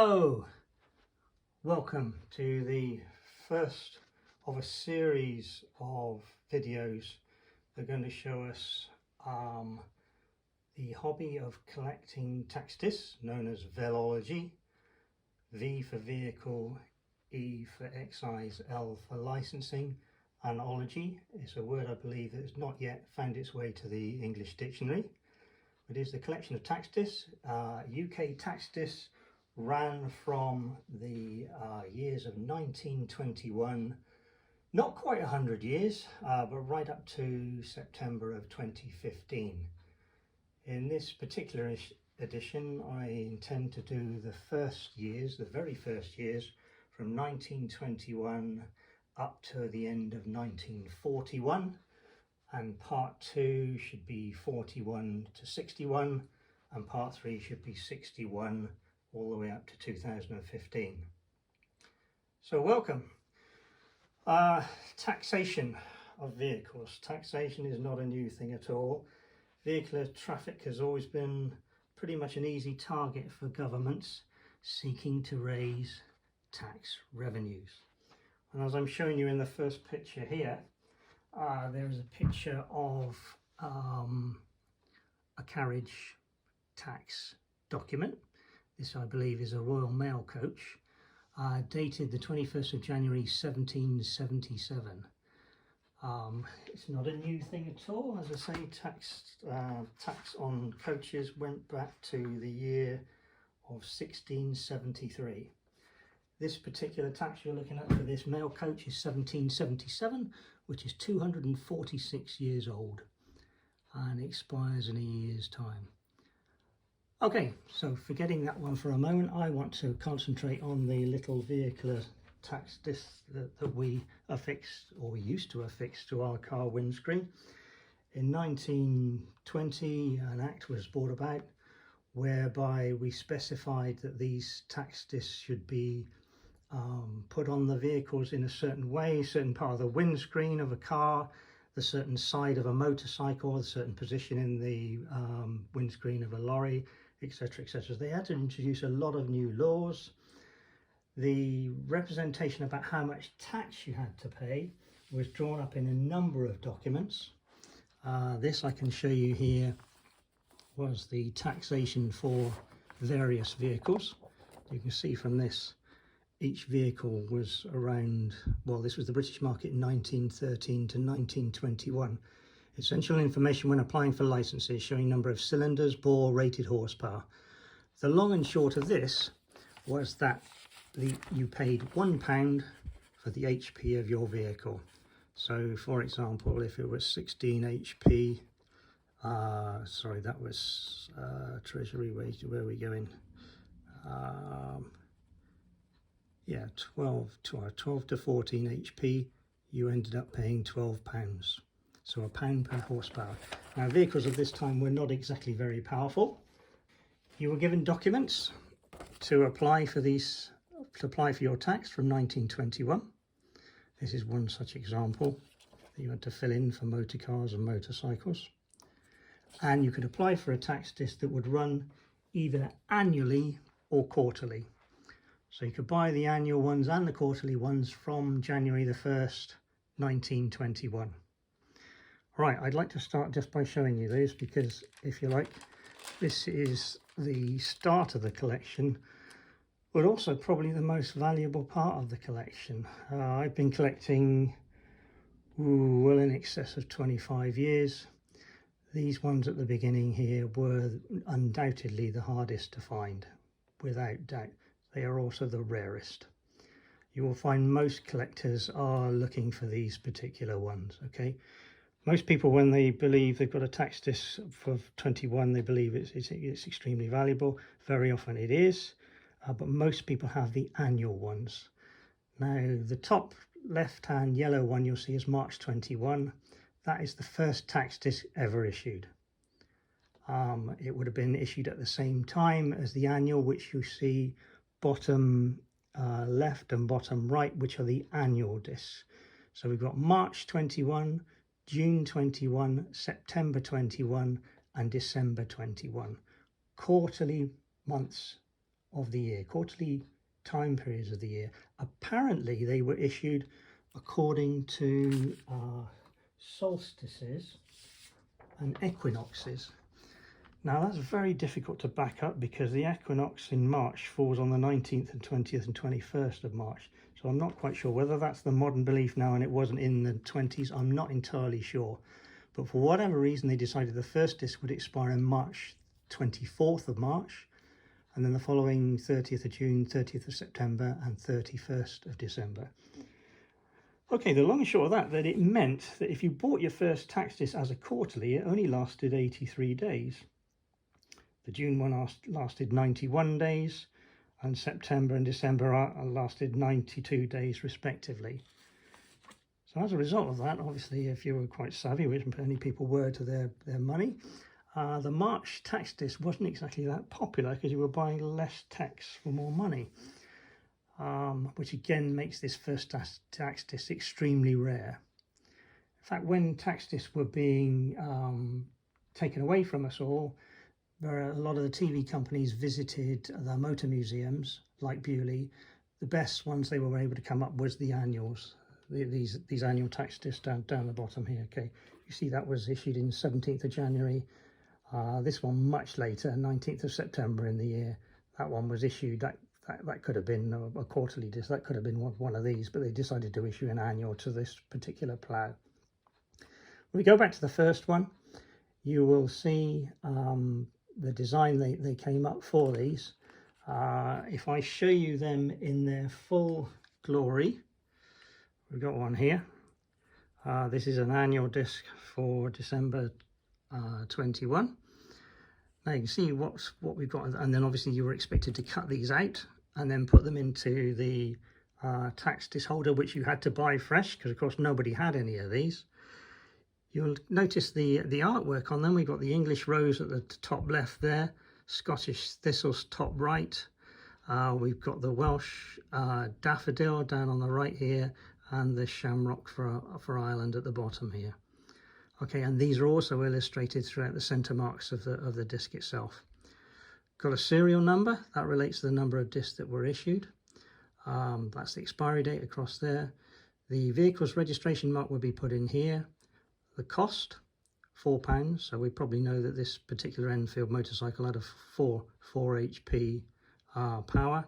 Hello, welcome to the first of a series of videos that are going to show us the hobby of collecting tax discs, known as velology. V for vehicle, E for excise, L for licensing, and ology is a word I believe that has not yet found its way to the English dictionary. It is the collection of tax discs. UK tax discs ran from the years of 1921, not quite 100 years, but right up to September of 2015. In this particular edition, I intend to do the very first years from 1921 up to the end of 1941, and part 2 should be 41 to 61, and part 3 should be 61 all the way up to 2015. So welcome. Taxation of vehicles. Taxation is not a new thing at all. Vehicular traffic has always been pretty much an easy target for governments seeking to raise tax revenues. And as I'm showing you in the first picture here, there is a picture of a carriage tax document. This, I believe, is a Royal Mail coach, dated the 21st of January 1777. It's not a new thing at all. As I say, tax on coaches went back to the year of 1673. This particular tax you're looking at for this mail coach is 1777, which is 246 years old, and expires in a year's time. Okay, so forgetting that one for a moment, I want to concentrate on the little vehicular tax disc that we affixed, or we used to affix, to our car windscreen. In 1920, an act was brought about whereby we specified that these tax discs should be put on the vehicles in a certain way, a certain part of the windscreen of a car, the certain side of a motorcycle, a certain position in the windscreen of a lorry, etc., etc. They had to introduce a lot of new laws. The representation about how much tax you had to pay was drawn up in a number of documents. This I can show you here was the taxation for various vehicles. You can see from this, each vehicle was around, well, this was the British market in 1913 to 1921. Essential information when applying for licenses, showing number of cylinders, bore, rated horsepower. The long and short of this was that you paid £1 for the HP of your vehicle. So for example, if it was 16 HP, sorry, that was Treasury wage, where are we going? Yeah, 12 to 14 HP, you ended up paying £12. So £1 per horsepower. Now, vehicles of this time were not exactly very powerful. You were given documents to apply for your tax from 1921. This is one such example that you had to fill in for motor cars and motorcycles. And you could apply for a tax disc that would run either annually or quarterly. So you could buy the annual ones and the quarterly ones from January the 1st, 1921. Right, I'd like to start just by showing you those, because if you like, this is the start of the collection, but also probably the most valuable part of the collection. I've been collecting well in excess of 25 years. These ones at the beginning here were undoubtedly the hardest to find, without doubt. They are also the rarest. You will find most collectors are looking for these particular ones, okay? Most people, when they believe they've got a tax disc for 21, they believe it's extremely valuable. Very often it is, but most people have the annual ones. Now, the top left-hand yellow one you'll see is March 21. That is the first tax disc ever issued. It would have been issued at the same time as the annual, which you see bottom left and bottom right, which are the annual discs. So we've got March 21, June 21, September 21, and December 21. Quarterly months of the year, quarterly time periods of the year. Apparently they were issued according to solstices and equinoxes. Now that's very difficult to back up because the equinox in March falls on the 19th and 20th and 21st of March. So I'm not quite sure whether that's the modern belief now and it wasn't in the 20s. I'm not entirely sure. But for whatever reason, they decided the first disc would expire in March, 24th of March, and then the following 30th of June, 30th of September, and 31st of December. Okay, the long and short of that it meant that if you bought your first tax disc as a quarterly, it only lasted 83 days. The June one lasted 91 days, and September and December lasted 92 days respectively. So as a result of that, obviously, if you were quite savvy, which many people were to their money, the March tax disc wasn't exactly that popular because you were buying less tax for more money, which again makes this first tax disc extremely rare. In fact, when tax discs were being taken away from us all, a lot of the TV companies visited the motor museums like Bewley. The best ones they were able to come up was the annuals, these annual tax discs down the bottom here. Okay, you see that was issued in 17th of January. This one much later, 19th of September in the year. That one was issued. That could have been a quarterly disc. That could have been one of these, but they decided to issue an annual to this particular plough. When we go back to the first one, you will see the design they came up for these. If I show you them in their full glory, we've got one here. This is an annual disc for December 21. Now you can see what we've got, and then obviously you were expected to cut these out and then put them into the tax disc holder, which you had to buy fresh because of course nobody had any of these. You'll notice the artwork on them. We've got the English rose at the top left there, Scottish thistles top right. We've got the Welsh daffodil down on the right here, and the shamrock for Ireland at the bottom here. Okay, and these are also illustrated throughout the centre marks of the disc itself. Got a serial number that relates to the number of discs that were issued. That's the expiry date across there. The vehicle's registration mark will be put in here. The cost, £4, so we probably know that this particular Enfield motorcycle had a 4 HP power.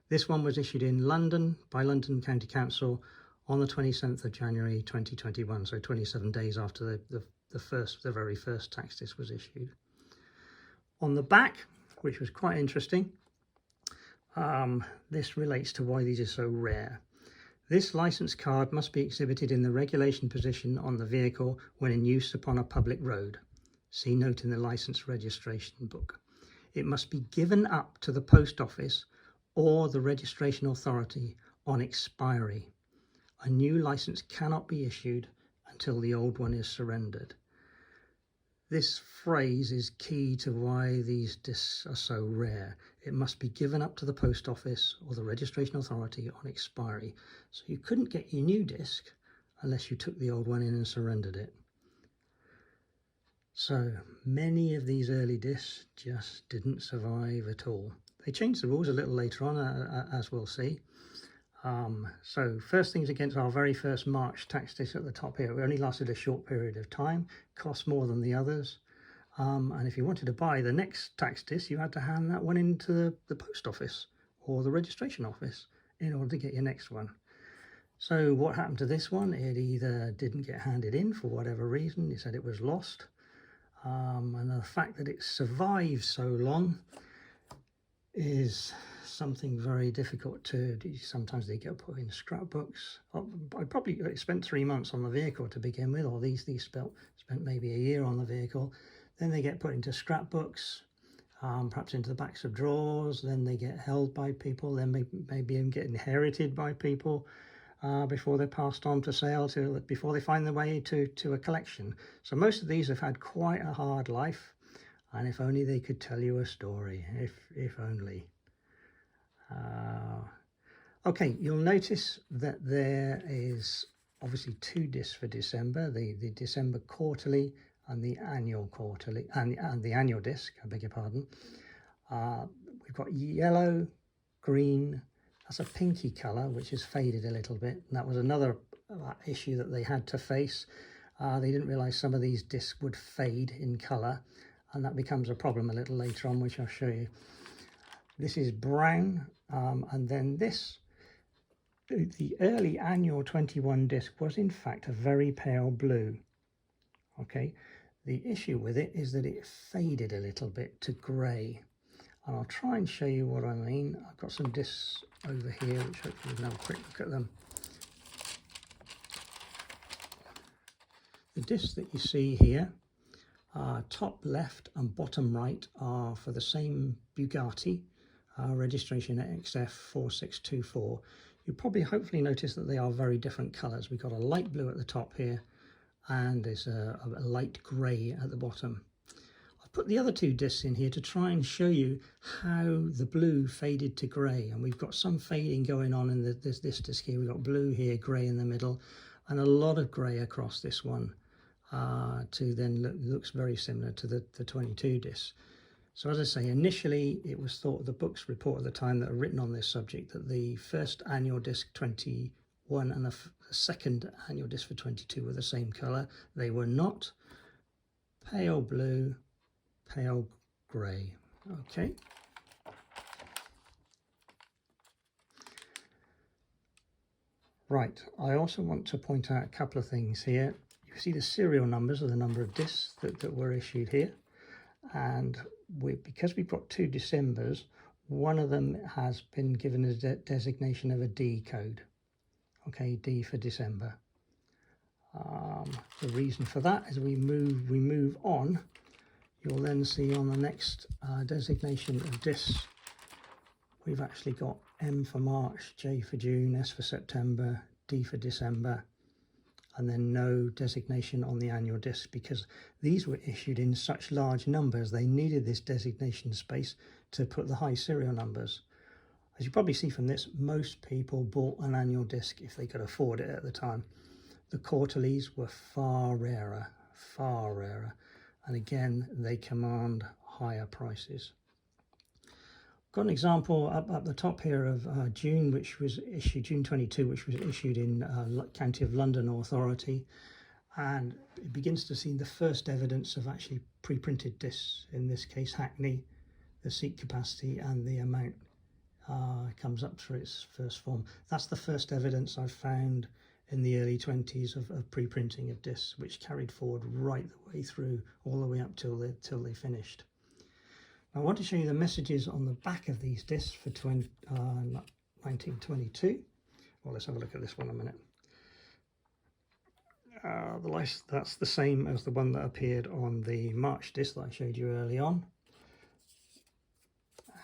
This one was issued in London by London County Council on the 27th of January 2021, so 27 days after the very first tax disc was issued. On the back, which was quite interesting, this relates to why these are so rare. This licence card must be exhibited in the regulation position on the vehicle when in use upon a public road. See note in the licence registration book. It must be given up to the post office or the registration authority on expiry. A new licence cannot be issued until the old one is surrendered. This phrase is key to why these discs are so rare. It must be given up to the post office or the registration authority on expiry. So you couldn't get your new disc unless you took the old one in and surrendered it. So many of these early discs just didn't survive at all. They changed the rules a little later on, as we'll see. So first things against our very first March tax disc at the top here. It only lasted a short period of time, cost more than the others. And if you wanted to buy the next tax disc, you had to hand that one into the post office or the registration office in order to get your next one. So what happened to this one? It either didn't get handed in for whatever reason, it said it was lost. And the fact that it survived so long is something very difficult to do. Sometimes they get put in scrapbooks. I probably spent 3 months on the vehicle to begin with, or these spent maybe a year on the vehicle. Then they get put into scrapbooks, perhaps into the backs of drawers. Then they get held by people, then maybe even get inherited by people before they're passed on to sale, before they find their way to a collection. So most of these have had quite a hard life, and if only they could tell you a story, if only. Okay, you'll notice that there is obviously 2 discs for December, the December quarterly and the annual quarterly, and the annual disc, I beg your pardon. We've got yellow, green, that's a pinky colour which has faded a little bit, and that was another issue that they had to face. They didn't realise some of these discs would fade in colour, and that becomes a problem a little later on, which I'll show you. This is brown, and then this, the early annual 21 disc was in fact a very pale blue. Okay, the issue with it is that it faded a little bit to grey, and I'll try and show you what I mean. I've got some discs over here which hopefully you can have a quick look at them. The discs that you see here, top left and bottom right, are for the same Bugatti, registration at XF4624. You probably hopefully notice that they are very different colours. We've got a light blue at the top here, and there's a light grey at the bottom. I've put the other two discs in here to try and show you how the blue faded to grey, and we've got some fading going on in this disc here. We've got blue here, grey in the middle, and a lot of grey across this one, to then looks very similar to the 22 disc. So as I say, initially it was thought, the books report at the time that are written on this subject, that the first annual disc 21 and the second annual disc for 22 were the same colour. They were not. Pale blue, pale grey. Okay. Right, I also want to point out a couple of things here. You see the serial numbers of the number of discs that were issued here, and because we've got 2 Decembers, one of them has been given a designation of a D code. Okay, D for December. The reason for that is we move on, you'll then see on the next designation of discs, we've actually got M for March, J for June, S for September, D for December, and then no designation on the annual disc, because these were issued in such large numbers. They needed this designation space to put the high serial numbers. As you probably see from this, most people bought an annual disc if they could afford it at the time. The quarterlies were far rarer, and again they command higher prices. Got an example up the top here of June, which was issued, June 22, which was issued in County of London Authority, and it begins to see the first evidence of actually pre-printed discs, in this case Hackney, the seat capacity and the amount comes up for its first form. That's the first evidence I've found in the early 20s of pre-printing of discs, which carried forward right the way through, all the way up till they finished. I want to show you the messages on the back of these discs for 1922. Well, let's have a look at this one a minute. That's the same as the one that appeared on the March disc that I showed you early on.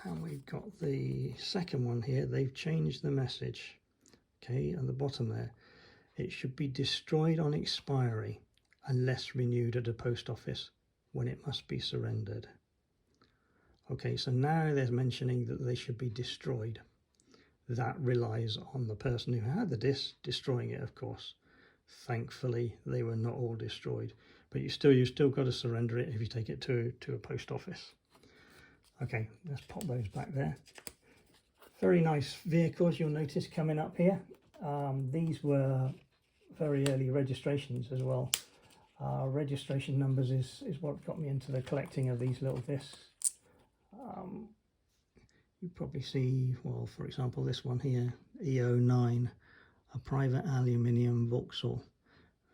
And we've got the second one here. They've changed the message. Okay, at the bottom there. It should be destroyed on expiry unless renewed at a post office, when it must be surrendered. Okay, so now they're mentioning that they should be destroyed. That relies on the person who had the disc destroying it, of course. Thankfully, they were not all destroyed, but you've still got to surrender it if you take it to a post office. Okay, let's pop those back there. Very nice vehicles, you'll notice, coming up here. These were very early registrations as well. Registration numbers is what got me into the collecting of these little discs. You probably see, well, for example, this one here, E09, a private aluminium Vauxhall,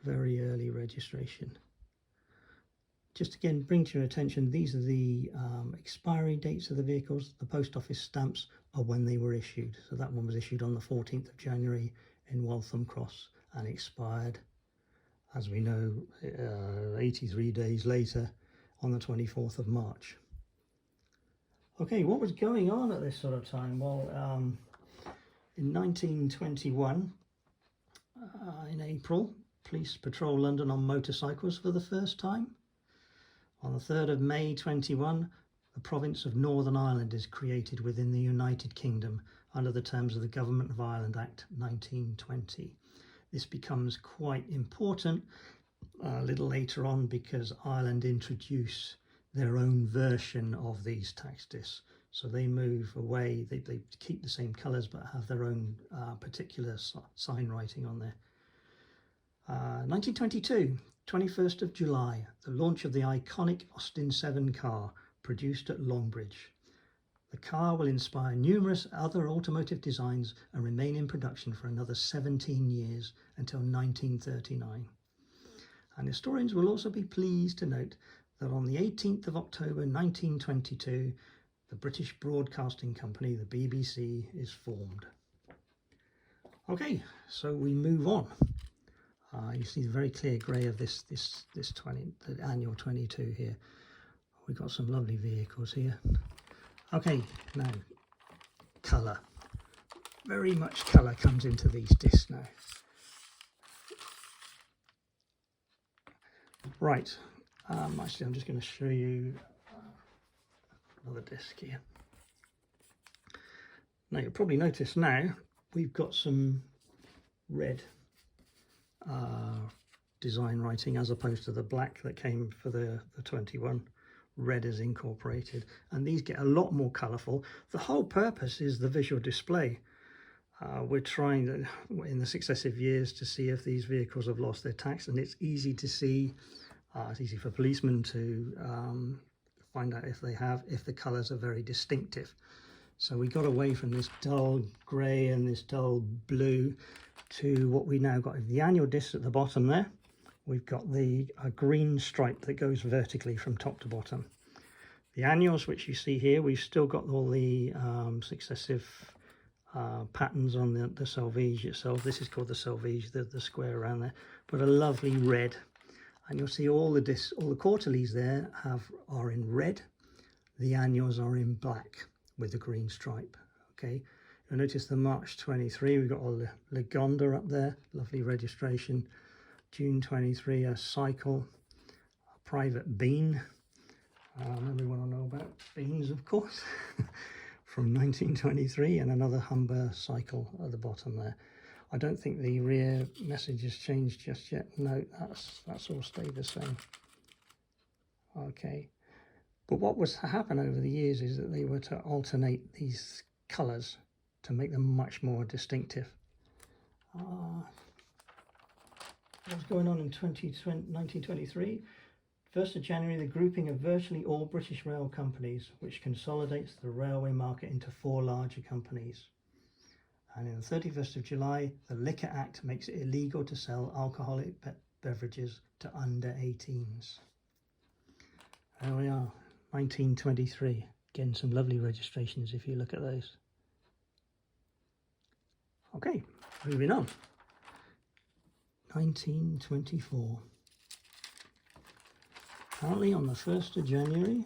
very early registration. Just again, bring to your attention, these are the expiry dates of the vehicles. The post office stamps are when they were issued. So that one was issued on the 14th of January in Waltham Cross and expired, as we know, 83 days later on the 24th of March. Okay, what was going on at this sort of time? Well, in 1921, in April, police patrol London on motorcycles for the first time. On the 3rd of May 21, the province of Northern Ireland is created within the United Kingdom under the terms of the Government of Ireland Act 1920. This becomes quite important a little later on, because Ireland introduce their own version of these tax discs So they move away, they keep the same colours but have their own particular sign writing on there. 1922, 21st of July, the launch of the iconic Austin 7 car produced at Longbridge. The car will inspire numerous other automotive designs and remain in production for another 17 years until 1939. And historians will also be pleased to note that on the 18th of October 1922, the British Broadcasting Company, the BBC, is formed. Okay, so we move on. You see the very clear grey of the annual 22 here. We've got some lovely vehicles here. Okay, now colour. Very much colour comes into these discs now. Right, actually I'm just going to show you another disc here. Now you'll probably notice now we've got some red design writing as opposed to the black that came for the 21. Red is incorporated, and these get a lot more colourful. The whole purpose is the visual display. We're trying in the successive years to see if these vehicles have lost their tax, and it's easy to see. It's easy for policemen to find out if they have, if the colours are very distinctive. So we got away from this dull grey and this dull blue to what we now got. The annual disc at the bottom there, we've got a green stripe that goes vertically from top to bottom. The annuals, which you see here, we've still got all the successive patterns on the Selvage itself. This is called the Selvage, the square around there, but a lovely red. And you'll see all the quarterlies there are in red. The annuals are in black with a green stripe. Okay, you'll notice the March 23, we've got all the Lagonda up there, lovely registration. June 23, a cycle, a private bean. Everyone will know about beans, of course, from 1923, and another Humber cycle at the bottom there. I don't think the rear message has changed just yet. No, that's all stayed the same. Okay, but what was to happen over the years is that they were to alternate these colours to make them much more distinctive. What's going on in 1923? 1st of January, the grouping of virtually all British rail companies, which consolidates the railway market into 4 larger companies. And on the 31st of July, the Liquor Act makes it illegal to sell alcoholic beverages to under 18s. There we are, 1923. Again, some lovely registrations if you look at those. Okay, moving on. 1924. Apparently on the 1st of January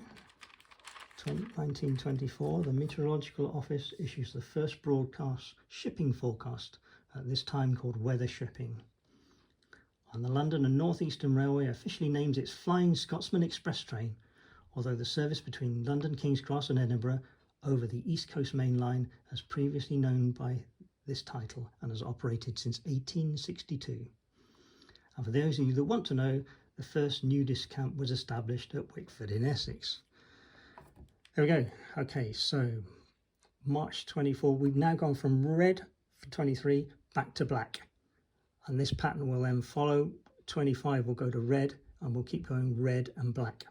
1924, the Meteorological Office issues the first broadcast shipping forecast, at this time called weather shipping. And the London and North Eastern Railway officially names its Flying Scotsman Express train, although the service between London, King's Cross and Edinburgh over the East Coast Main Line has previously known by this title and has operated since 1862. And for those of you that want to know, the first nudist camp was established at Wickford in Essex. There we go. Okay, so March 24, we've now gone from red for 23 back to black. And this pattern will then follow. 25 will go to red, and we'll keep going red and black.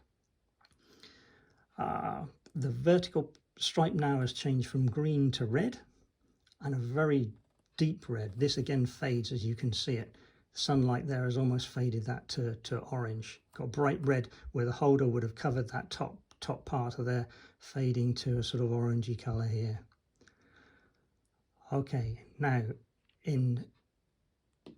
The vertical stripe now has changed from green to red, and a very deep red. This again fades as you can see it. Sunlight there has almost faded that to orange. Got bright red where the holder would have covered that top part of there, fading to a sort of orangey colour here. Okay, now in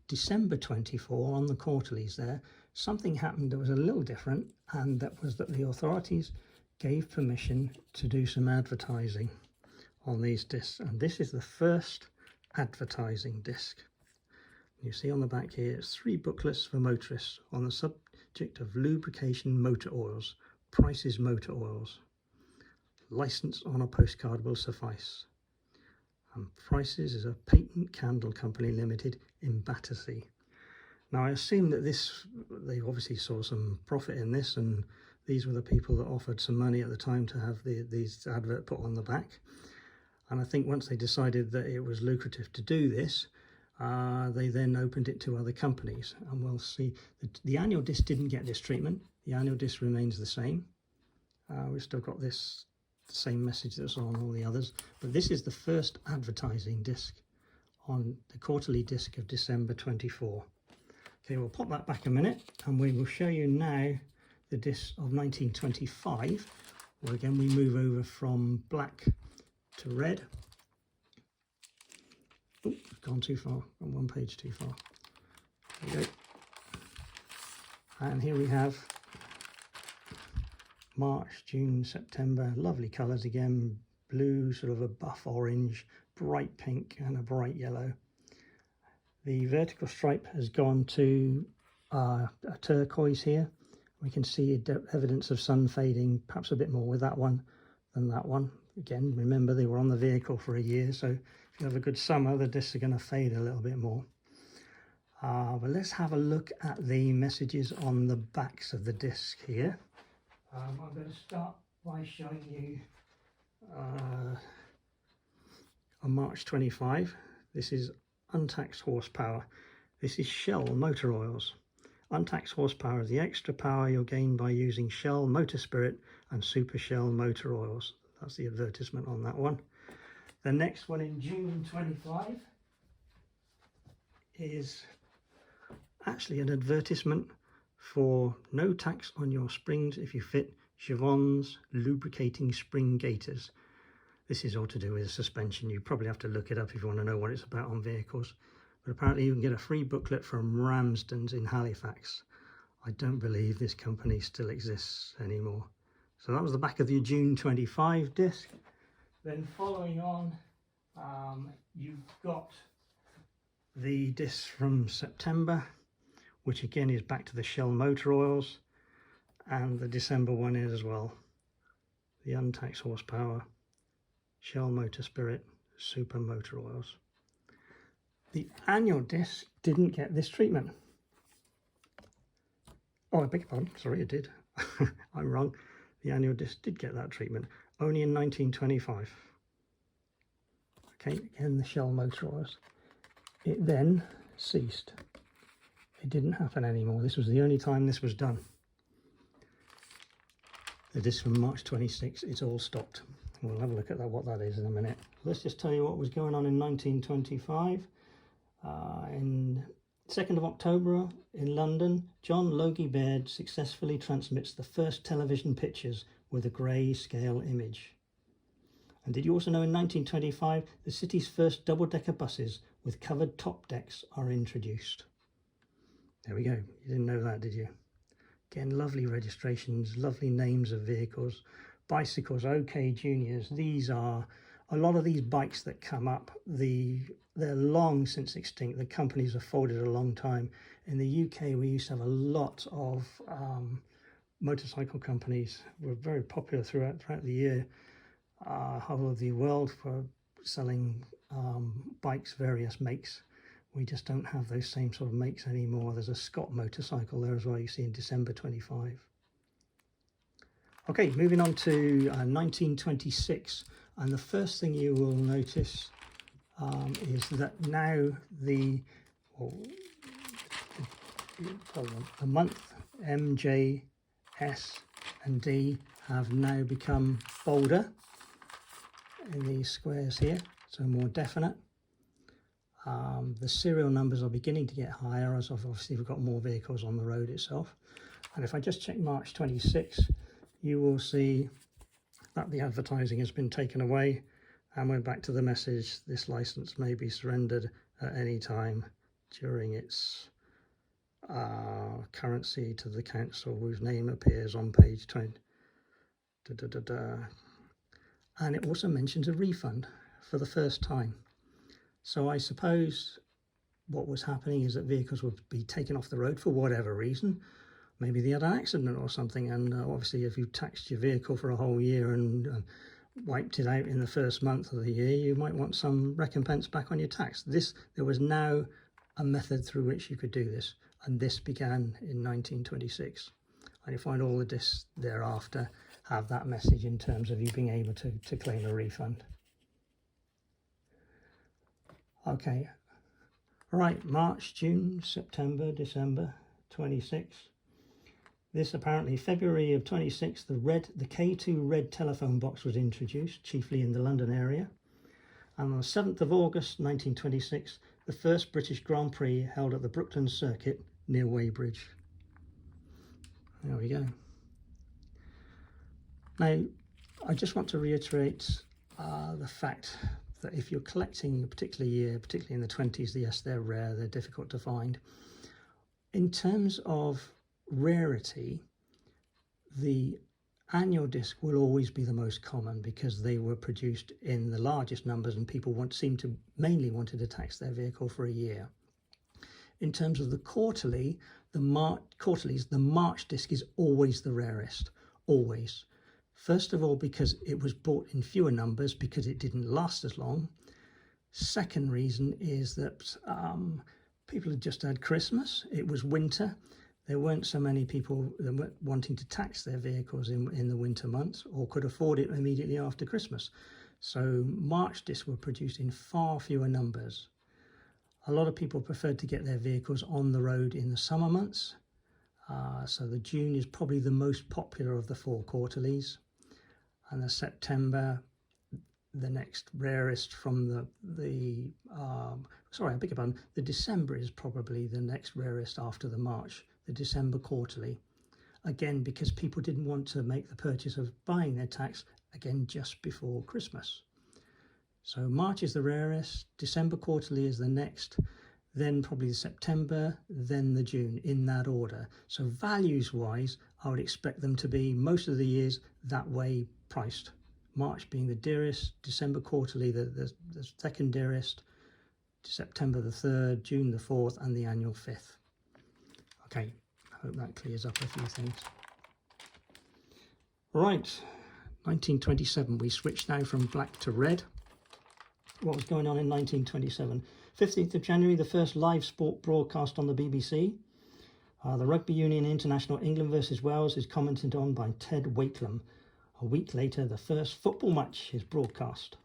December 24 on the quarterlies there, something happened that was a little different, and that was that the authorities gave permission to do some advertising on these discs, and this is the first advertising disc. You see on the back here, it's 3 booklets for motorists on the subject of lubrication motor oils, prices motor oils. License on a postcard will suffice. And Prices is a patent candle company limited in Battersea. Now I assume that they obviously saw some profit in this, and these were the people that offered some money at the time to have these advert put on the back. And I think once they decided that it was lucrative to do this, they then opened it to other companies. And we'll see the annual disc didn't get this treatment. The annual disc remains the same. We've still got this same message that's on all the others, but this is the first advertising disc on the quarterly disc of December 24. Okay, we'll pop that back a minute and we will show you now the disc of 1925, where again we move over from black to red. Oh, gone too far, gone one page too far. There we go. And here we have March, June, September, lovely colours again, blue, sort of a buff orange, bright pink and a bright yellow. The vertical stripe has gone to a turquoise here. We can see evidence of sun fading, perhaps a bit more with that one than that one. Again, remember they were on the vehicle for a year, so if you have a good summer, the discs are going to fade a little bit more. But let's have a look at the messages on the backs of the disc here. I'm going to start by showing you on March 25. This is untaxed horsepower. This is Shell motor oils. Untaxed horsepower is the extra power you'll gain by using Shell Motor Spirit and Super Shell motor oils. That's the advertisement on that one. The next one in June 25 is actually an advertisement for no tax on your springs if you fit Chevron's lubricating spring gaiters. This is all to do with suspension. You probably have to look it up if you want to know what it's about on vehicles. But apparently you can get a free booklet from Ramsden's in Halifax. I don't believe this company still exists anymore. So that was the back of the June 25 disc. Then following on, you've got the disc from September, which again is back to the Shell motor oils, and the December one is as well. The untaxed horsepower, Shell Motor Spirit, Super motor oils. The annual disc didn't get this treatment. Oh, I beg your pardon, sorry, it did. I'm wrong. The annual disc did get that treatment, only in 1925. Okay, again, the Shell motor oils. It then ceased. It didn't happen anymore. This was the only time this was done. The disc from March 26, it's all stopped. We'll have a look at that, what that is in a minute. Let's just tell you what was going on in 1925. In 2nd of October in London, John Logie Baird successfully transmits the first television pictures with a grey scale image. And did you also know in 1925 the city's first double-decker buses with covered top decks are introduced? There we go. You didn't know that, did you? Again, lovely registrations, lovely names of vehicles. Bicycles, OK Juniors. These are a lot of these bikes that come up. They're long since extinct. The companies have folded a long time. In the UK, we used to have a lot of motorcycle companies. Were very popular throughout the year. Whole of the world for selling bikes, various makes. We just don't have those same sort of makes anymore. There's a Scott motorcycle there as well, you see in December 25. Okay, moving on to 1926. And the first thing you will notice is that now the month M, J, S and D have now become bolder in these squares here, so more definite. The serial numbers are beginning to get higher as obviously we've got more vehicles on the road itself. And if I just check March 26, you will see that the advertising has been taken away and we're back to the message, this license may be surrendered at any time during its currency to the council whose name appears on page 20. And it also mentions a refund for the first time. So I suppose what was happening is that vehicles would be taken off the road for whatever reason. Maybe they had an accident or something, and obviously if you taxed your vehicle for a whole year and wiped it out in the first month of the year, you might want some recompense back on your tax. There was now a method through which you could do this, and this began in 1926. and you find all the discs thereafter have that message in terms of you being able to claim a refund. Okay, all right, March, June, September, December 26. This apparently February of 26, the K2 red telephone box was introduced, chiefly in the London area. And on the 7th of August 1926, the first British Grand Prix held at the Brooklyn Circuit near Weybridge. There we go. Now, I just want to reiterate the fact that if you're collecting a particular year, particularly in the 20s, yes, they're rare, they're difficult to find. In terms of rarity, the annual disc will always be the most common because they were produced in the largest numbers and people seem to mainly wanted to tax their vehicle for a year. In terms of the quarterlies, the March disc is always the rarest, always. First of all, because it was bought in fewer numbers because it didn't last as long. Second reason is that people had just had Christmas, it was winter. There weren't so many people wanting to tax their vehicles in the winter months or could afford it immediately after Christmas. So March discs were produced in far fewer numbers. A lot of people preferred to get their vehicles on the road in the summer months. So the June is probably the most popular of the 4 quarterlies. And the September, the next rarest from the December is probably the next rarest after the March. The December quarterly, again because people didn't want to make the purchase of buying their tax again just before Christmas. So March is the rarest, December quarterly is the next, then probably the September, then the June, in that order. So values wise, I would expect them to be most of the years that way priced. March being the dearest, December quarterly the second dearest, September the 3rd, June the 4th, and the annual 5th. Okay, I hope that clears up a few things. Right, 1927, we switched now from black to red. What was going on in 1927? 15th of January, the first live sport broadcast on the BBC. The Rugby Union International England versus Wales is commented on by Ted Wakelam. A week later, the first football match is broadcast.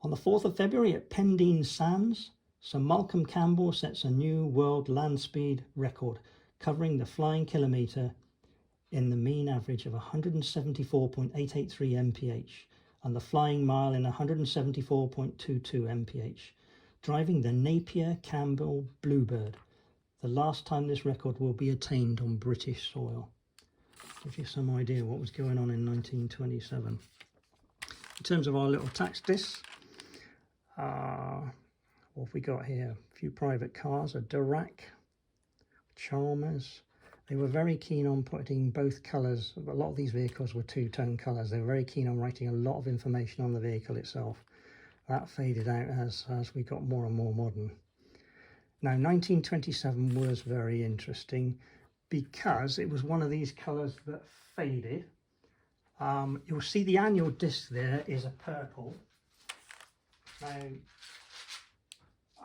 On the 4th of February at Pendine Sands, Sir Malcolm Campbell sets a new world land speed record, covering the flying kilometre in the mean average of 174.883 mph and the flying mile in 174.22 mph, driving the Napier Campbell Bluebird, the last time this record will be attained on British soil. Gives you some idea what was going on in 1927. In terms of our little tax discs, what have we got here? A few private cars, a Dirac, Chalmers. They were very keen on putting both colours. A lot of these vehicles were two-tone colours. They were very keen on writing a lot of information on the vehicle itself. That faded out as we got more and more modern. Now, 1927 was very interesting because it was one of these colours that faded. You'll see the annual disc there is a purple. Now,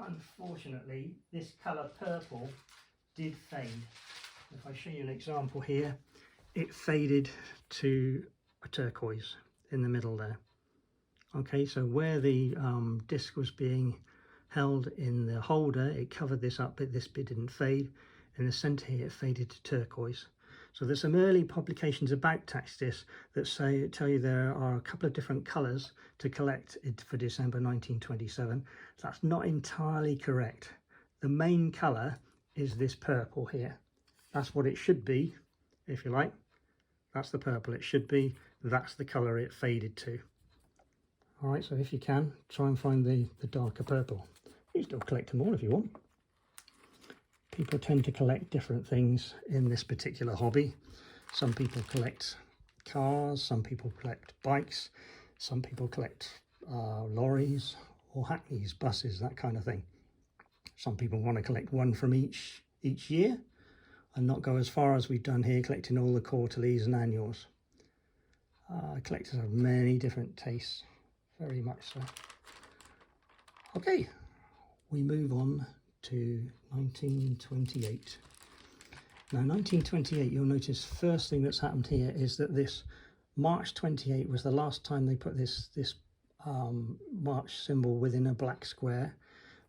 unfortunately, this colour purple did fade. If I show you an example here, it faded to a turquoise in the middle there. Okay, so where the disc was being held in the holder, it covered this up, but this bit didn't fade. In the centre here, it faded to turquoise. So there's some early publications about tax discs that tell you there are a couple of different colours to collect for December 1927. That's not entirely correct. The main colour is this purple here. That's what it should be, if you like. That's the purple it should be. That's the colour it faded to. All right, so if you can, try and find the darker purple. You can still collect them all if you want. People tend to collect different things in this particular hobby. Some people collect cars, some people collect bikes, some people collect lorries or hackneys, buses, that kind of thing. Some people want to collect one from each year and not go as far as we've done here, collecting all the quarterlies and annuals. Collectors have many different tastes, very much so. Okay, we move on to 1928. Now 1928, you'll notice first thing that's happened here is that this March 28 was the last time they put this March symbol within a black square.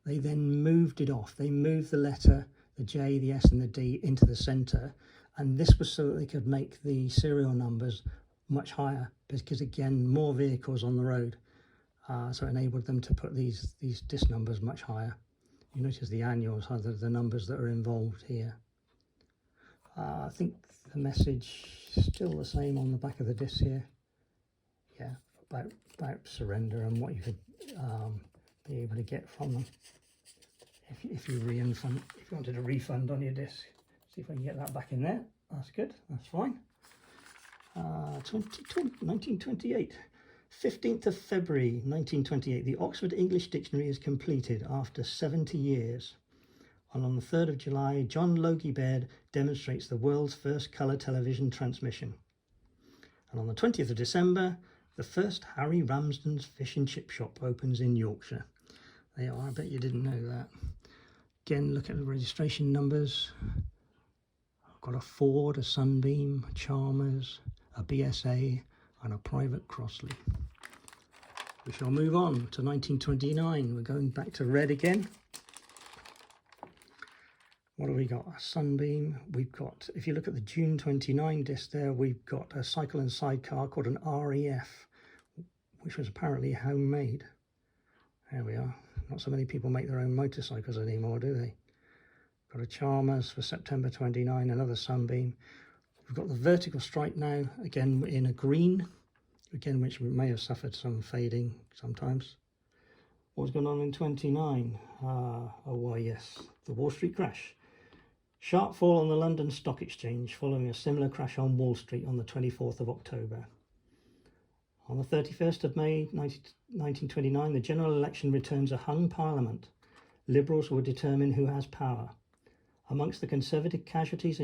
They then moved it off. They moved the letter, the J, the S and the D into the centre, and this was so that they could make the serial numbers much higher, because again, more vehicles on the road, so it enabled them to put these disc numbers much higher. You notice the annuals are the numbers that are involved here. I think the message is still the same on the back of the disc here. Yeah, about surrender and what you could be able to get from them if you wanted a refund on your disc. See if I can get that back in there. That's good. That's fine. 1928. 15th of February 1928. The Oxford English Dictionary is completed after 70 years. And on the 3rd of July, John Logie Baird demonstrates the world's first colour television transmission. And on the 20th of December, the first Harry Ramsden's fish and chip shop opens in Yorkshire. They are, I bet you didn't know that. Again, look at the registration numbers. I've got a Ford, a Sunbeam, a Chalmers, a BSA and a private Crossley. We shall move on to 1929. We're going back to red again. What have we got? A Sunbeam. We've got, if you look at the June 29 disc there, we've got a cycle and sidecar called an REF, which was apparently homemade. There we are. Not so many people make their own motorcycles anymore, do they? Got a Chalmers for September 29, another Sunbeam. We've got the vertical stripe now, again in a green, again which may have suffered some fading sometimes. What's going on in 29? Oh, why yes, the Wall Street crash. Sharp fall on the London Stock Exchange following a similar crash on Wall Street on the 24th of October. On the 31st of May 1929, the general election returns a hung parliament. Liberals will determine who has power. Amongst the Conservative casualties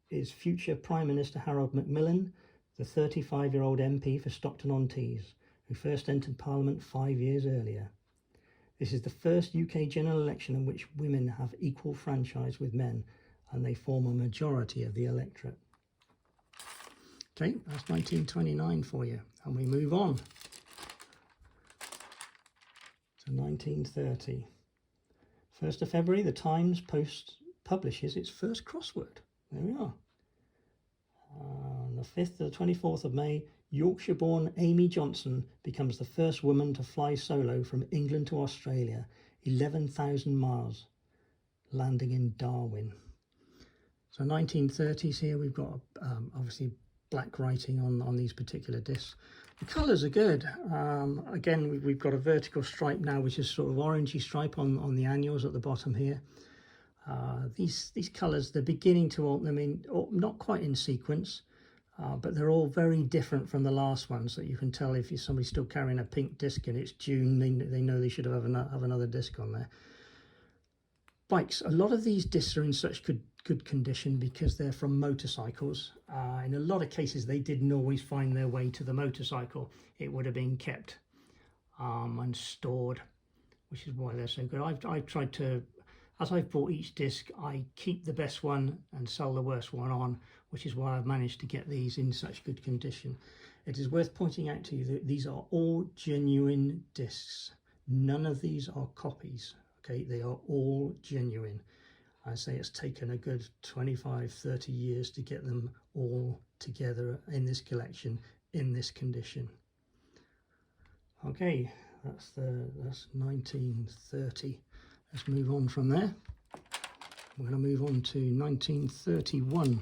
is future Prime Minister Harold Macmillan, the 35-year-old MP for Stockton-on-Tees, who first entered Parliament 5 years earlier. This is the first UK general election in which women have equal franchise with men, and they form a majority of the electorate. Okay, that's 1929 for you, and we move on to 1930. 1st of February, the Times publishes its first crossword. There we are. On the 5th to the 24th of May, Yorkshire-born Amy Johnson becomes the first woman to fly solo from England to Australia, 11,000 miles, landing in Darwin. So 1930s here, we've got obviously black writing on these particular discs. The colours are good. Again, we've got a vertical stripe now, which is sort of orangey stripe on the annuals at the bottom here. These colours, they're beginning to, I mean, not quite in sequence, but they're all very different from the last one. So you can tell if somebody's still carrying a pink disc and it's June, they know they should have another disc on there. Bikes, a lot of these discs are in such good condition because they're from motorcycles. In a lot of cases, they didn't always find their way to the motorcycle. It would have been kept and stored, which is why they're so good. I've tried to, as I've bought each disc, I keep the best one and sell the worst one on, which is why I've managed to get these in such good condition. It is worth pointing out to you that these are all genuine discs. None of these are copies. Okay, they are all genuine. I say it's taken a good 25-30 years to get them all together in this collection in this condition. Okay, that's 1930. Let's move on from there. We're going to move on to 1931.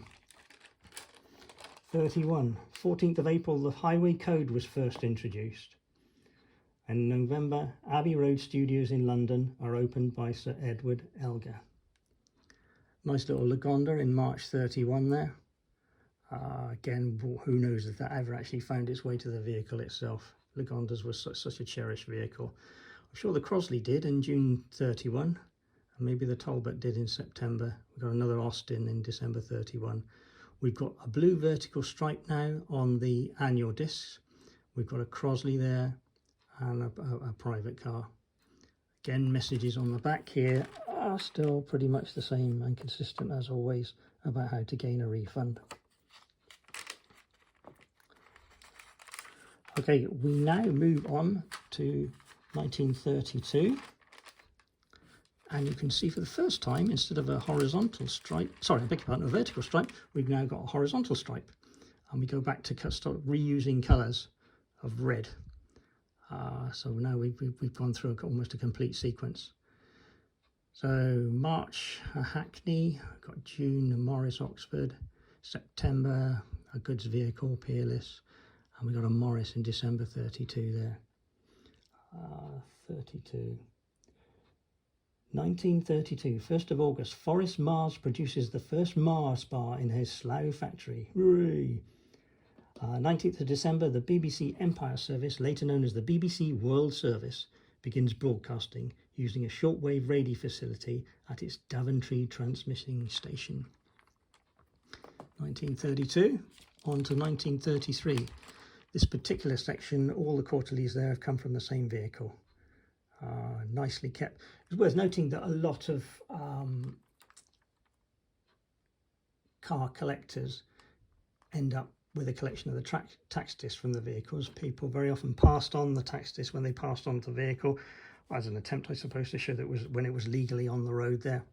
14th of April, the Highway Code was first introduced. And in November, Abbey Road Studios in London are opened by Sir Edward Elgar. Nice little Lagonda in March 31 there. Again, who knows if that ever actually found its way to the vehicle itself. Lagondas was such a cherished vehicle. I'm sure the Crossley did in June 31, and maybe the Talbot did in September. We've got another Austin in December 31. We've got a blue vertical stripe now on the annual discs. We've got a Crossley there and a private car. Again, messages on the back here are still pretty much the same and consistent as always about how to gain a refund. Okay, we now move on to 1932, and you can see for the first time, instead of a horizontal stripe, sorry, I beg your pardon, a vertical stripe, we've now got a horizontal stripe, and we go back to start reusing colours of red. So now we've gone through almost a complete sequence. So March, a Hackney, got June, a Morris Oxford, September, a goods vehicle, Peerless, and we got a Morris in December 32 there. 32. 1932, 1st of August, Forrest Mars produces the first Mars bar in his Slough factory. Hooray! 19th of December, the BBC Empire Service, later known as the BBC World Service, begins broadcasting using a shortwave radio facility at its Daventry transmitting station. 1932, on to 1933. This particular section, all the quarterlies there have come from the same vehicle. Nicely kept. It's worth noting that a lot of car collectors end up with a collection of the tax discs from the vehicles. People very often passed on the tax disc when they passed on the vehicle, as an attempt, I suppose, to show that it was when it was legally on the road there.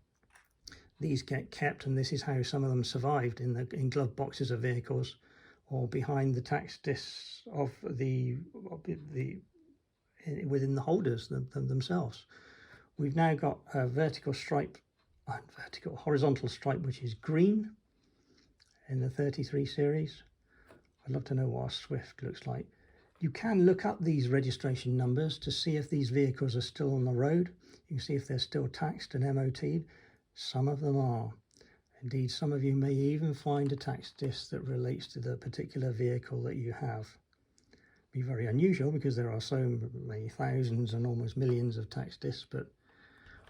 These get kept, and this is how some of them survived in glove boxes of vehicles, or behind the tax discs of within the holders themselves. We've now got a vertical stripe, horizontal stripe, which is green in the 33 series. I'd love to know what a Swift looks like. You can look up these registration numbers to see if these vehicles are still on the road. You can see if they're still taxed and MOT'd. Some of them are. Indeed, some of you may even find a tax disc that relates to the particular vehicle that you have. Be very unusual because there are so many thousands and almost millions of tax discs. But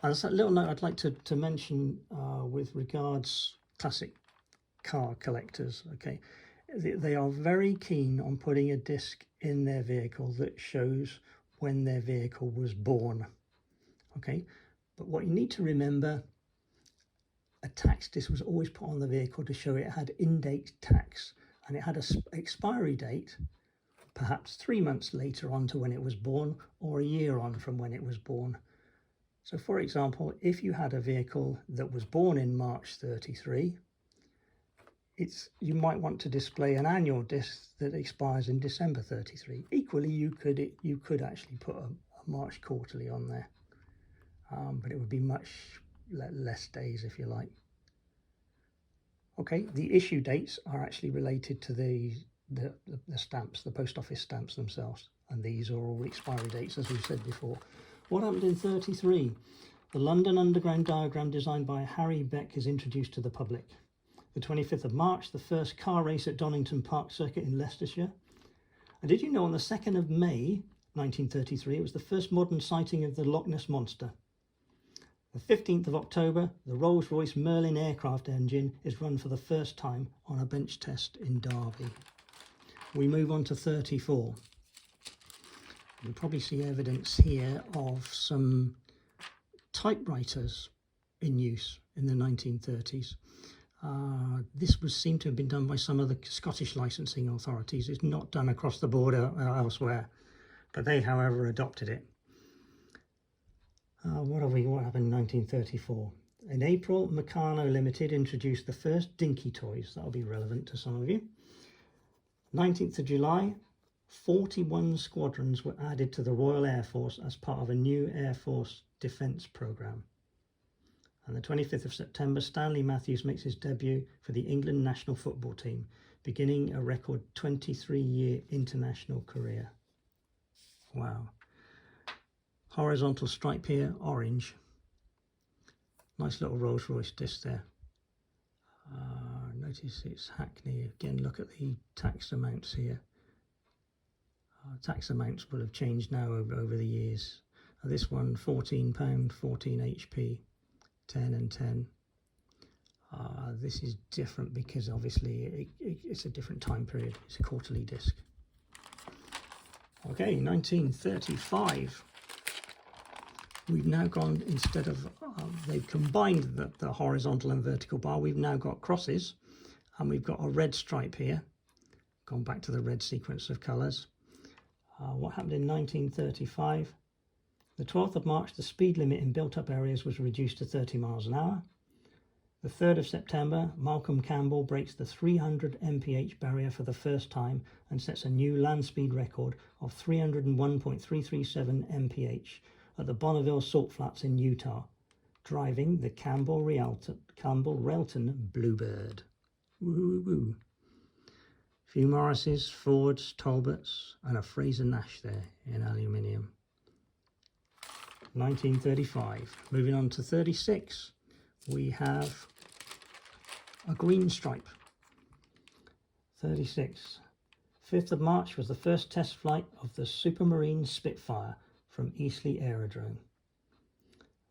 as a little note I'd like to mention with regards classic car collectors, okay, they are very keen on putting a disc in their vehicle that shows when their vehicle was born, okay. But what you need to remember, a tax disc was always put on the vehicle to show it had in-date tax, and it had an expiry date perhaps 3 months later on to when it was born, or a year on from when it was born. So for example, if you had a vehicle that was born in March 33, you might want to display an annual disc that expires in December 33. Equally, you could actually put a March quarterly on there, but it would be much less days, if you like. Okay, the issue dates are actually related to the stamps, the post office stamps themselves, and these are all expiry dates, as we've said before. What happened in 33? The London Underground diagram designed by Harry Beck is introduced to the public. The 25th of March, the first car race at Donington Park Circuit in Leicestershire. And did you know on the 2nd of May 1933 it was the first modern sighting of the Loch Ness Monster? The 15th of October, the Rolls-Royce Merlin aircraft engine is run for the first time on a bench test in Derby. We move on to 34. You probably see evidence here of some typewriters in use in the 1930s. This was seen to have been done by some of the Scottish licensing authorities. It's not done across the border elsewhere, but they, however, adopted it. What happened in 1934? In April, Meccano Limited introduced the first dinky toys. That'll be relevant to some of you. 19th of July, 41 squadrons were added to the Royal Air Force as part of a new Air Force defence programme. And the 25th of September, Stanley Matthews makes his debut for the England national football team, beginning a record 23-year international career. Wow. Horizontal stripe here, orange. Nice little Rolls-Royce disc there. Notice it's Hackney. Again, look at the tax amounts here. Tax amounts will have changed now over the years. This one, £14, 14 HP. 10 and 10. This is different because obviously it's a different time period. It's a quarterly disc. Okay, 1935. we've now gone, instead of, they've combined the horizontal and vertical bar, we've now got crosses, and we've got a red stripe here, gone back to the red sequence of colours. What happened in 1935? The 12th of March, the speed limit in built-up areas was reduced to 30 miles an hour. The 3rd of September, Malcolm Campbell breaks the 300 mph barrier for the first time and sets a new land speed record of 301.337 mph at the Bonneville Salt Flats in Utah, driving the Campbell-Railton Bluebird. Woo woo. Few Morrises, Fords, Talbots, and a Fraser Nash there in aluminium. 1935. Moving on to 36, we have a green stripe. 36. 5th of March was the first test flight of the Supermarine Spitfire from Eastleigh Aerodrome.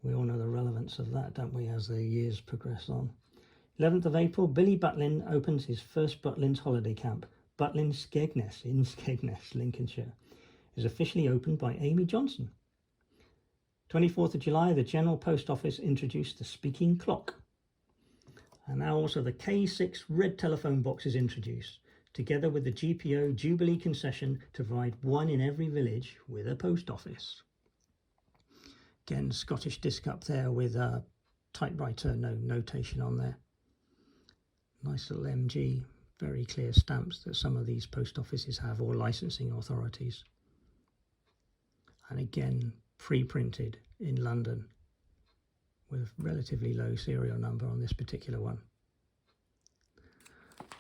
We all know the relevance of that, don't we, as the years progress on. 11th of April, Billy Butlin opens his first Butlin's holiday camp. Butlin Skegness in Skegness, Lincolnshire, is officially opened by Amy Johnson. 24th of July, the General Post Office introduced the speaking clock. And now also the K6 red telephone box is introduced, together with the GPO Jubilee concession to provide one in every village with a post office. Again, Scottish disc up there with a typewriter notation on there. Nice little MG, very clear stamps that some of these post offices have, or licensing authorities. And again, pre-printed in London with relatively low serial number on this particular one.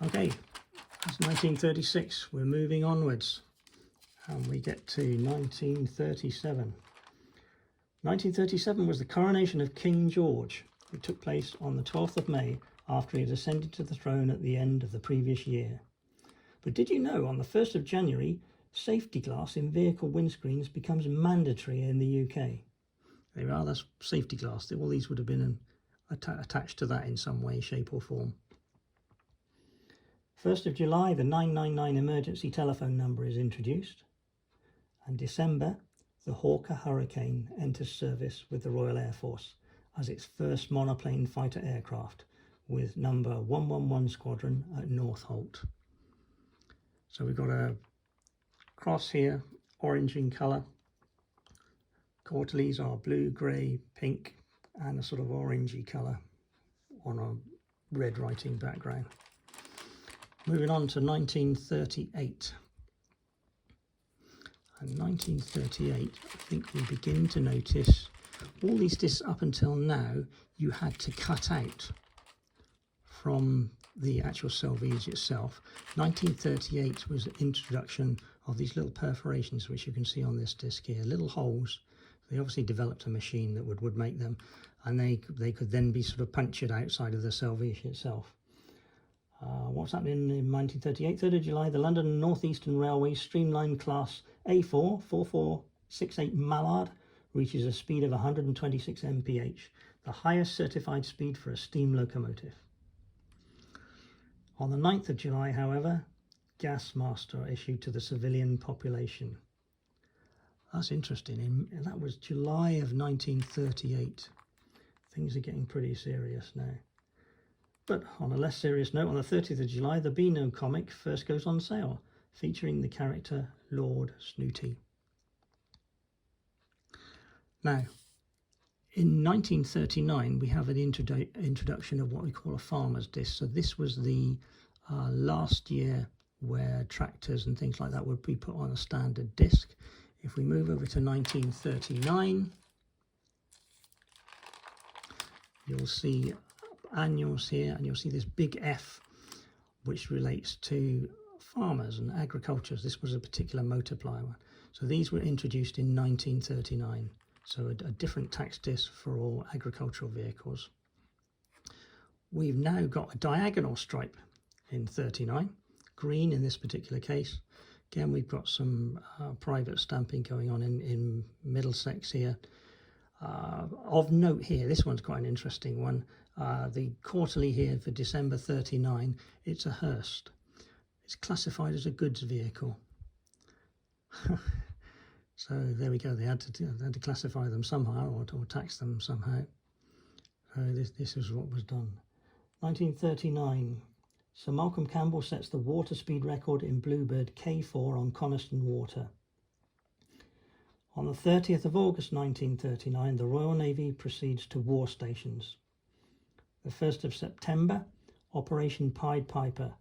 Okay, that's 1936. We're moving onwards and we get to 1937. 1937 was the coronation of King George. It took place on the 12th of May after he had ascended to the throne at the end of the previous year. But did you know on the 1st of January, safety glass in vehicle windscreens becomes mandatory in the UK? There are, that's safety glass. All these would have been attached to that in some way, shape or form. 1st of July, the 999 emergency telephone number is introduced. And December, the Hawker Hurricane enters service with the Royal Air Force as its first monoplane fighter aircraft, with number 111 Squadron at Northolt. So we've got a cross here, orange in colour. Quarterlies are blue, grey, pink, and a sort of orangey colour on a red writing background. Moving on to 1938. And 1938, I think we begin to notice all these discs up until now you had to cut out from the actual selvage itself. 1938 was the introduction of these little perforations, which you can see on this disc here, little holes. They obviously developed a machine that would make them, and they could then be sort of punctured outside of the selvage itself. What's happening in 1938? 3rd of July, the London North Eastern Railway Streamline Class A4 4468 Mallard reaches a speed of 126 mph, the highest certified speed for a steam locomotive. On the 9th of July, however, gas mask are issued to the civilian population. That's interesting. That was July of 1938. Things are getting pretty serious now. But on a less serious note, on the 30th of July, the Beano comic first goes on sale, featuring the character Lord Snooty. Now, in 1939, we have an introduction of what we call a farmer's disc. So this was the last year where tractors and things like that would be put on a standard disc. If we move over to 1939, you'll see annuals here, and you'll see this big F, which relates to farmers and agriculture. This was a particular multiplier one. So these were introduced in 1939. So a different tax disc for all agricultural vehicles. We've now got a diagonal stripe in 39, green in this particular case. Again, we've got some private stamping going on in Middlesex here. Of note here, this one's quite an interesting one. The quarterly here for December 39, it's a Hearst. It's classified as a goods vehicle. So there we go. They had to classify them somehow, or tax them somehow. So this is what was done. 1939. Sir Malcolm Campbell sets the water speed record in Bluebird K4 on Coniston Water. On the 30th of August 1939, the Royal Navy proceeds to war stations. The 1st of September, Operation Pied Piper,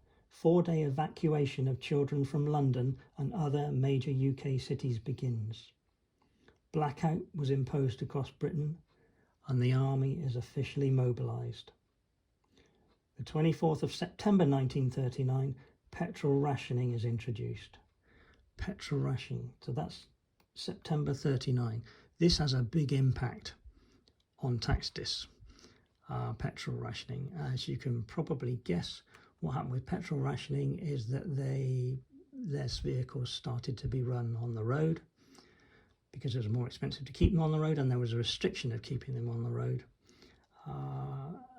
4-day evacuation of children from London and other major UK cities begins. Blackout was imposed across Britain and the army is officially mobilised. The 24th of September 1939, petrol rationing is introduced. Petrol rationing, so that's September 39. This has a big impact on tax dis, petrol rationing. As you can probably guess, what happened with petrol rationing is that less vehicles started to be run on the road because it was more expensive to keep them on the road, and there was a restriction of keeping them on the road.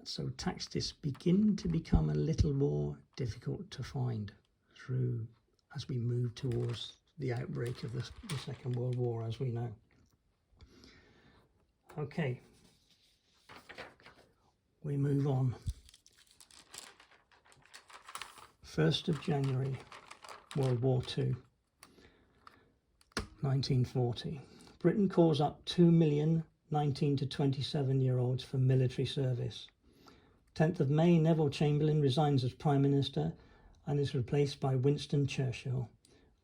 So tax dis begin to become a little more difficult to find as we move towards the outbreak of the Second World War, as we know. Okay, we move on. 1st of January, World War II, 1940. Britain calls up 2 million 19 to 27-year-olds for military service. 10th of May, Neville Chamberlain resigns as Prime Minister and is replaced by Winston Churchill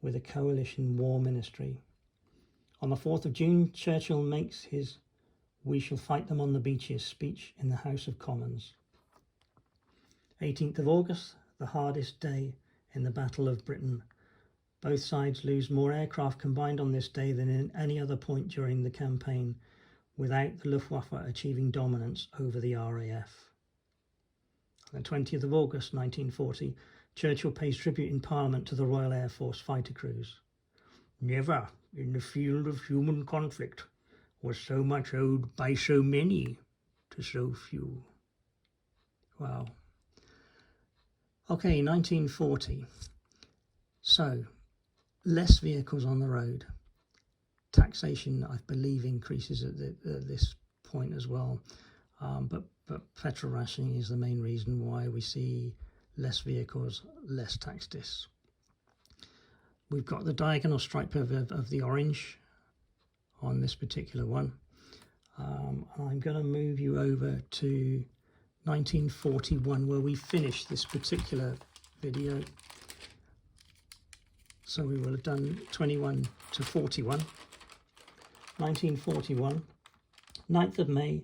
with a coalition war ministry. On the 4th of June, Churchill makes his "We shall fight them on the beaches" speech in the House of Commons. 18th of August, the hardest day in the Battle of Britain. Both sides lose more aircraft combined on this day than in any other point during the campaign, without the Luftwaffe achieving dominance over the RAF. On the 20th of August 1940, Churchill pays tribute in Parliament to the Royal Air Force fighter crews. "Never in the field of human conflict was so much owed by so many to so few." Wow. Okay, 1940. So, less vehicles on the road. Taxation, I believe, increases at this point as well. But petrol rationing is the main reason why we see less vehicles, less tax dis. We've got the diagonal stripe of the orange on this particular one. I'm going to move you over to 1941, where we finished this particular video. So we will have done 21 to 41. 1941, 9th of May,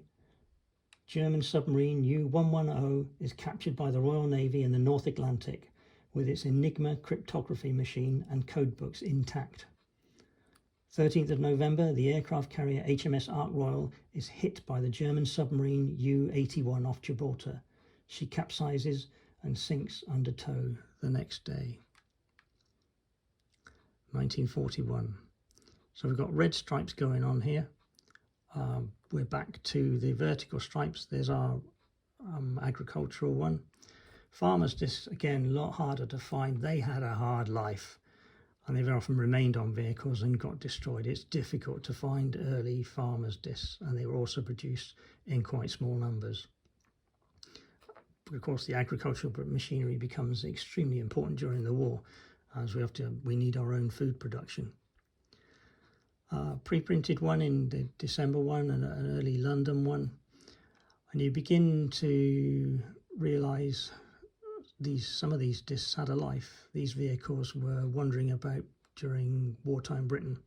German submarine U-110 is captured by the Royal Navy in the North Atlantic with its Enigma cryptography machine and codebooks intact. 13th of November, the aircraft carrier HMS Ark Royal is hit by the German submarine U-81 off Gibraltar. She capsizes and sinks under tow the next day. 1941. So we've got red stripes going on here. We're back to the vertical stripes. There's our agricultural one. Farmers, this again, a lot harder to find. They had a hard life and they very often remained on vehicles and got destroyed. It's difficult to find early farmers' discs, and they were also produced in quite small numbers. But of course, the agricultural machinery becomes extremely important during the war, as we need our own food production. Pre-printed one in the December one and an early London one, and you begin to realise some of these discs had a life. These vehicles were wandering about during wartime Britain,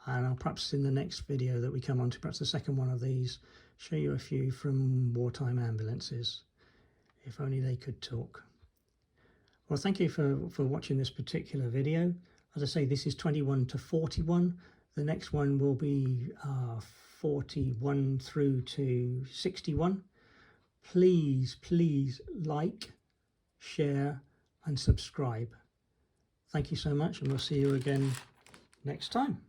and I'll perhaps in the next video that we come on to, perhaps the second one of these, show you a few from wartime ambulances. If only they could talk. Well, thank you for watching this particular video. As I say, this is 21 to 41. The next one will be 41 through to 61. Please like, share and subscribe. Thank you so much, and we'll see you again next time.